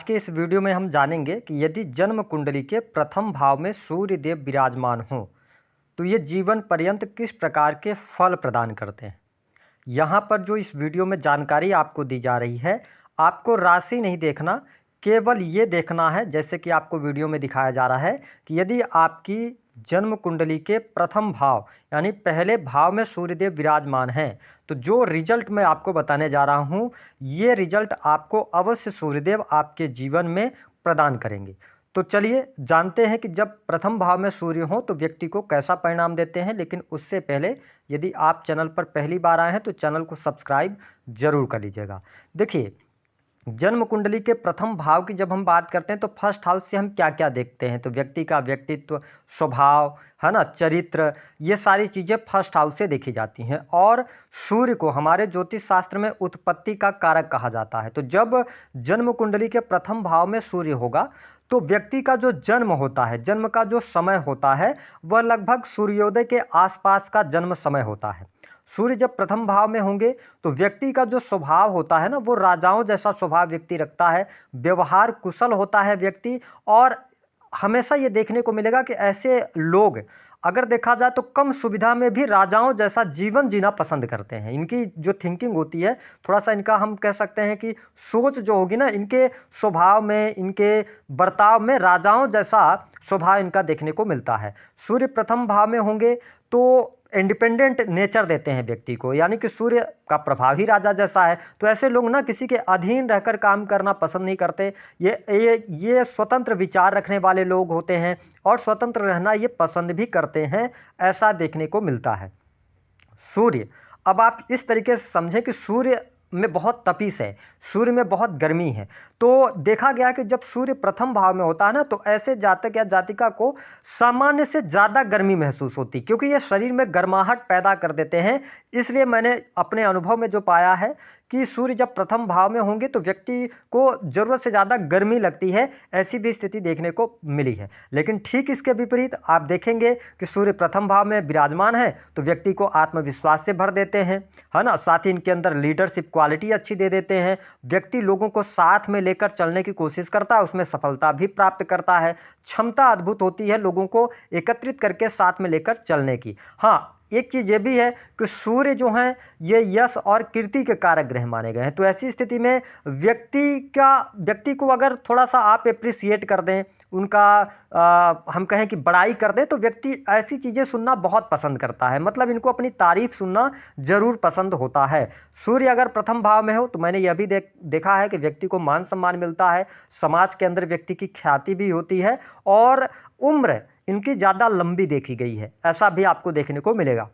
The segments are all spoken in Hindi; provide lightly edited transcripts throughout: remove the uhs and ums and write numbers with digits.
आज के इस वीडियो में हम जानेंगे कि यदि जन्म कुंडली के प्रथम भाव में सूर्य देव विराजमान हो तो ये जीवन पर्यंत किस प्रकार के फल प्रदान करते हैं। यहाँ पर जो इस वीडियो में जानकारी आपको दी जा रही है, आपको राशि नहीं देखना, केवल ये देखना है जैसे कि आपको वीडियो में दिखाया जा रहा है कि यदि आपकी जन्म कुंडली के प्रथम भाव यानी पहले भाव में सूर्यदेव विराजमान हैं तो जो रिजल्ट मैं आपको बताने जा रहा हूँ, ये रिजल्ट आपको अवश्य सूर्यदेव आपके जीवन में प्रदान करेंगे। तो चलिए जानते हैं कि जब प्रथम भाव में सूर्य हो तो व्यक्ति को कैसा परिणाम देते हैं। लेकिन उससे पहले यदि आप चैनल पर पहली बार आए हैं तो चैनल को सब्सक्राइब जरूर कर लीजिएगा। देखिए, जन्म कुंडली के प्रथम भाव की जब हम बात करते हैं तो फर्स्ट हाउस से हम क्या क्या देखते हैं, तो व्यक्ति का व्यक्तित्व, स्वभाव, है ना, चरित्र, ये सारी चीज़ें फर्स्ट हाउस से देखी जाती हैं। और सूर्य को हमारे ज्योतिष शास्त्र में उत्पत्ति का कारक कहा जाता है। तो जब जन्म कुंडली के प्रथम भाव में सूर्य होगा तो व्यक्ति का जो जन्म होता है, जन्म का जो समय होता है, वह लगभग सूर्योदय के आसपास का जन्म समय होता है। सूर्य जब प्रथम भाव में होंगे तो व्यक्ति का जो स्वभाव होता है ना, वो राजाओं जैसा स्वभाव व्यक्ति रखता है, व्यवहार कुशल होता है व्यक्ति। और हमेशा ये देखने को मिलेगा कि ऐसे लोग अगर देखा जाए तो कम सुविधा में भी राजाओं जैसा जीवन जीना पसंद करते हैं। इनकी जो थिंकिंग होती है, थोड़ा सा इनका हम कह सकते हैं कि सोच जो होगी ना, इनके स्वभाव में, इनके बर्ताव में राजाओं जैसा स्वभाव इनका देखने को मिलता है। सूर्य प्रथम भाव में होंगे तो इंडिपेंडेंट नेचर देते हैं व्यक्ति को, यानी कि सूर्य का प्रभाव ही राजा जैसा है। तो ऐसे लोग ना किसी के अधीन रहकर काम करना पसंद नहीं करते। ये स्वतंत्र विचार रखने वाले लोग होते हैं और स्वतंत्र रहना ये पसंद भी करते हैं, ऐसा देखने को मिलता है। सूर्य, अब आप इस तरीके से समझें कि सूर्य में बहुत तपिश है, सूर्य में बहुत गर्मी है। तो देखा गया कि जब सूर्य प्रथम भाव में होता है ना, तो ऐसे जातक या जातिका को सामान्य से ज़्यादा गर्मी महसूस होती, क्योंकि ये शरीर में गर्माहट पैदा कर देते हैं। इसलिए मैंने अपने अनुभव में जो पाया है कि सूर्य जब प्रथम भाव में होंगे तो व्यक्ति को ज़रूरत से ज़्यादा गर्मी लगती है, ऐसी भी स्थिति देखने को मिली है। लेकिन ठीक इसके विपरीत आप देखेंगे कि सूर्य प्रथम भाव में विराजमान है तो व्यक्ति को आत्मविश्वास से भर देते हैं, है ना। साथ ही इनके अंदर लीडरशिप क्वालिटी अच्छी दे देते हैं। व्यक्ति लोगों को साथ में लेकर चलने की कोशिश करता है, उसमें सफलता भी प्राप्त करता है। क्षमता अद्भुत होती है लोगों को एकत्रित करके साथ में लेकर चलने की। हाँ, एक चीज़ ये भी है कि सूर्य जो हैं ये यश और कीर्ति के कारक ग्रह माने गए हैं। तो ऐसी स्थिति में व्यक्ति को अगर थोड़ा सा आप एप्रिसिएट कर दें, उनका हम कहें कि बड़ाई कर दें, तो व्यक्ति ऐसी चीज़ें सुनना बहुत पसंद करता है। मतलब इनको अपनी तारीफ सुनना जरूर पसंद होता है। सूर्य अगर प्रथम भाव में हो तो मैंने यह भी देखा है कि व्यक्ति को मान सम्मान मिलता है, समाज के अंदर व्यक्ति की ख्याति भी होती है और उम्र इनकी ज़्यादा लंबी देखी गई है, ऐसा भी आपको देखने को मिलेगा।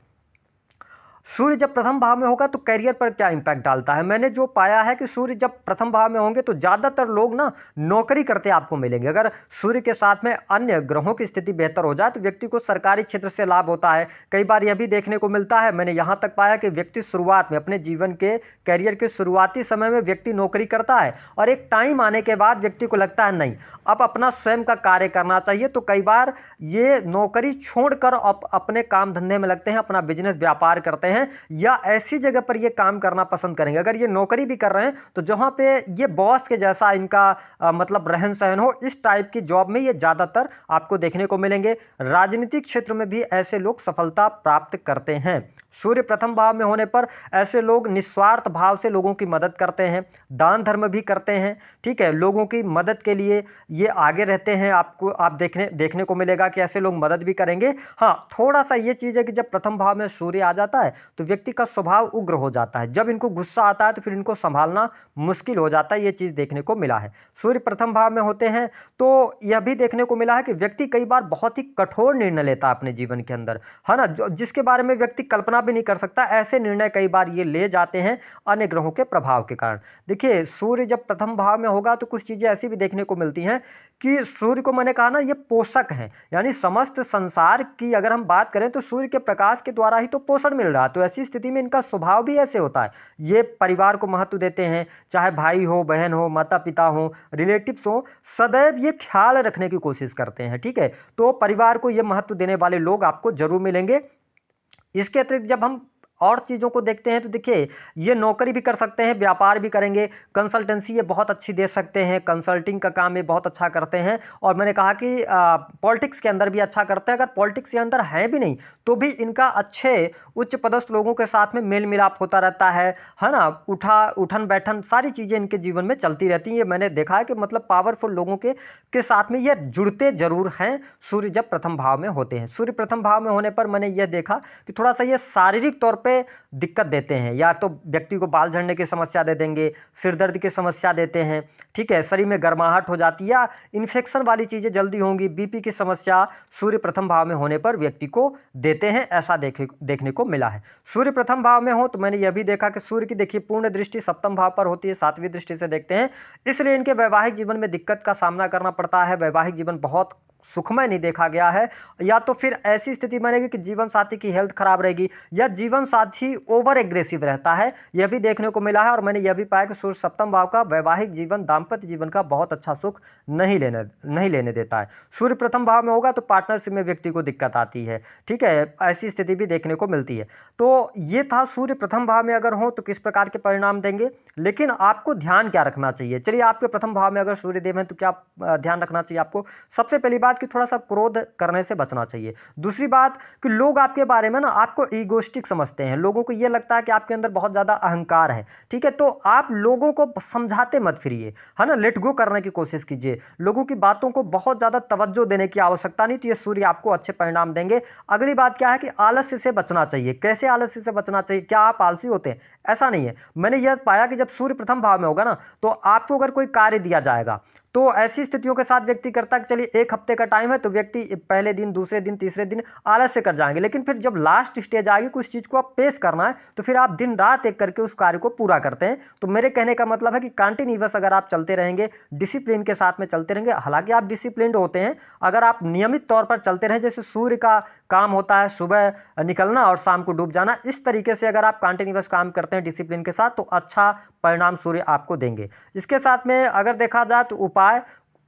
सूर्य जब प्रथम भाव में होगा तो करियर पर क्या इंपैक्ट डालता है, मैंने जो पाया है कि सूर्य जब प्रथम भाव में होंगे तो ज़्यादातर लोग ना नौकरी करते आपको मिलेंगे। अगर सूर्य के साथ में अन्य ग्रहों की स्थिति बेहतर हो जाए तो व्यक्ति को सरकारी क्षेत्र से लाभ होता है। कई बार यह भी देखने को मिलता है, मैंने यहाँ तक पाया कि व्यक्ति शुरुआत में, अपने जीवन के करियर के शुरुआती समय में व्यक्ति नौकरी करता है और एक टाइम आने के बाद व्यक्ति को लगता है नहीं, अब अपना स्वयं का कार्य करना चाहिए। तो कई बार ये नौकरी छोड़कर अपने काम धंधे में लगते हैं, अपना बिजनेस व्यापार करते हैं या ऐसी जगह पर ये काम करना पसंद करेंगे। अगर ये नौकरी भी कर रहे हैं तो जहां पे ये बॉस के जैसा इनका मतलब रहन सहन हो, इस टाइप की जॉब में ये ज्यादातर आपको देखने को मिलेंगे। राजनीतिक क्षेत्र में भी ऐसे लोग सफलता प्राप्त करते हैं। सूर्य प्रथम भाव में होने पर ऐसे लोग निस्वार्थ भाव से लोगों की मदद करते हैं, दान धर्म भी करते हैं, ठीक है, लोगों की मदद के लिए ये आगे रहते हैं। आप देखने को मिलेगा कि ऐसे लोग मदद भी करेंगे। हाँ, थोड़ा सा ये चीज़ है कि जब प्रथम भाव में सूर्य आ जाता है तो व्यक्ति का स्वभाव उग्र हो जाता है। जब इनको गुस्सा आता है तो फिर इनको संभालना मुश्किल हो जाता है, ये चीज़ देखने को मिला है। सूर्य प्रथम भाव में होते हैं तो यह भी देखने को मिला है कि व्यक्ति कई बार बहुत ही कठोर निर्णय लेता है अपने जीवन के अंदर, है ना, जिसके बारे में व्यक्ति कल्पना भी नहीं कर सकता। ऐसे निर्णय कई बार ये ले जाते हैं अन्य ग्रहों के प्रभाव के कारण। देखिए, सूर्य जब प्रथम भाव में होगा तो कुछ चीजें ऐसी भी देखने को मिलती हैं कि सूर्य को मैंने कहा ना, ये पोषक है, यानी समस्त संसार की अगर हम बात करें तो सूर्य के प्रकाश के द्वारा ही तो पोषण मिल रहा है। तो ऐसी स्थिति में इनका स्वभाव भी ऐसे होता है, ये परिवार को महत्व देते हैं, चाहे भाई हो, बहन हो, माता पिता हो, रिलेटिव्स हो, सदैव ये ख्याल रखने की कोशिश करते हैं, ठीक है। तो परिवार को ये महत्व देने वाले लोग आपको जरूर मिलेंगे। इसके अतिरिक्त जब हम और चीज़ों को देखते हैं तो देखिए ये नौकरी भी कर सकते हैं, व्यापार भी करेंगे, कंसल्टेंसी ये बहुत अच्छी दे सकते हैं, कंसल्टिंग का काम ये बहुत अच्छा करते हैं। और मैंने कहा कि पॉलिटिक्स के अंदर भी अच्छा करते हैं। अगर पॉलिटिक्स के अंदर है भी नहीं तो भी इनका अच्छे उच्च पदस्थ लोगों के साथ में मेल मिलाप होता रहता है ना, उठन बैठन सारी चीज़ें इनके जीवन में चलती रहती हैं। ये मैंने देखा है कि मतलब पावरफुल लोगों के साथ में ये जुड़ते जरूर हैं सूर्य जब प्रथम भाव में होते हैं। सूर्य प्रथम भाव में होने पर मैंने यह देखा कि थोड़ा सा ये शारीरिक तौर पे दिक्कत देते हैं, या तो व्यक्ति को बाल झड़ने की समस्या दे देंगे, सिर दर्द की समस्या देते हैं, ठीक है, शरीर में गर्माहट हो जाती है, या इन्फेक्शन वाली चीजें जल्दी होंगी, बीपी की समस्या सूर्य प्रथम भाव में होने पर व्यक्ति को देते हैं, ऐसा देखने को मिला है। सूर्य प्रथम भाव में हो तो मैंने यह भी देखा कि सूर्य की देखिए पूर्ण दृष्टि सप्तम भाव पर होती है, सातवीं दृष्टि से देखते हैं, इसलिए इनके वैवाहिक जीवन में दिक्कत का सामना करना पड़ता है। वैवाहिक जीवन बहुत सुखमय नहीं देखा गया है, या तो फिर ऐसी स्थिति बनेगी कि जीवन साथी की हेल्थ खराब रहेगी, या जीवन साथी ओवर एग्रेसिव रहता है, यह भी देखने को मिला है। और मैंने यह भी पाया कि सूर्य सप्तम भाव का वैवाहिक जीवन, दाम्पत्य जीवन का बहुत अच्छा सुख नहीं लेने देता है। सूर्य प्रथम भाव में होगा तो पार्टनरशिप में व्यक्ति को दिक्कत आती है, ठीक है, ऐसी स्थिति भी देखने को मिलती है। तो ये था सूर्य प्रथम भाव में अगर हो तो किस प्रकार के परिणाम देंगे, लेकिन आपको ध्यान क्या रखना चाहिए। चलिए, आपके प्रथम भाव में अगर सूर्य देव है तो क्या ध्यान रखना चाहिए आपको। सबसे पहली बात कि थोड़ा सा क्रोध करने से बचना चाहिए। दूसरी बात कि लोग आपके बारे में ना आपको ईगोइस्टिक समझते हैं, लोगों को यह लगता है कि आपके अंदर बहुत ज्यादा अहंकार है, ठीक है, तो आप लोगों को समझाते मत फिरिए, है ना, लेट गो करने की कोशिश कीजिए। लोगों की बातों को बहुत ज्यादा तवज्जो देने की आवश्यकता नहीं, तो ये सूर्य आपको अच्छे परिणाम देंगे। अगली बात क्या है कि आलस्य से बचना चाहिए। कैसे आलस्य से बचना चाहिए, क्या आप आलसी होते हैं? ऐसा नहीं है। मैंने यह पाया कि जब सूर्य प्रथम भाव में होगा ना तो आपको अगर कोई कार्य दिया जाएगा तो ऐसी स्थितियों के साथ व्यक्ति करता है कि चलिए 1 हफ्ते का टाइम है, तो व्यक्ति पहले दिन, दूसरे दिन, तीसरे दिन आलस्य कर जाएंगे, लेकिन फिर जब लास्ट स्टेज आएगी, कुछ चीज को आप पेश करना है, तो फिर आप दिन रात एक करके उस कार्य को पूरा करते हैं। तो मेरे कहने का मतलब है कि कंटिन्यूअस अगर आप चलते रहेंगे, डिसिप्लिन के साथ में चलते रहेंगे, हालांकि आप डिसिप्लिन्ड होते हैं, अगर आप नियमित तौर पर चलते रहें, जैसे सूर्य का काम होता है सुबह निकलना और शाम को डूब जाना, इस तरीके से अगर आप कंटिन्यूअस काम करते हैं डिसिप्लिन के साथ तो अच्छा परिणाम सूर्य आपको देंगे। इसके साथ में अगर देखा जाए तो उपाय,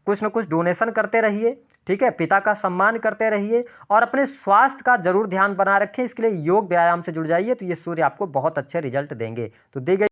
कुछ न कुछ डोनेशन करते रहिए, ठीक है, पिता का सम्मान करते रहिए, और अपने स्वास्थ्य का जरूर ध्यान बना रखें। इसके लिए योग व्यायाम से जुड़ जाइए, तो ये सूर्य आपको बहुत अच्छे रिजल्ट देंगे। तो दी गई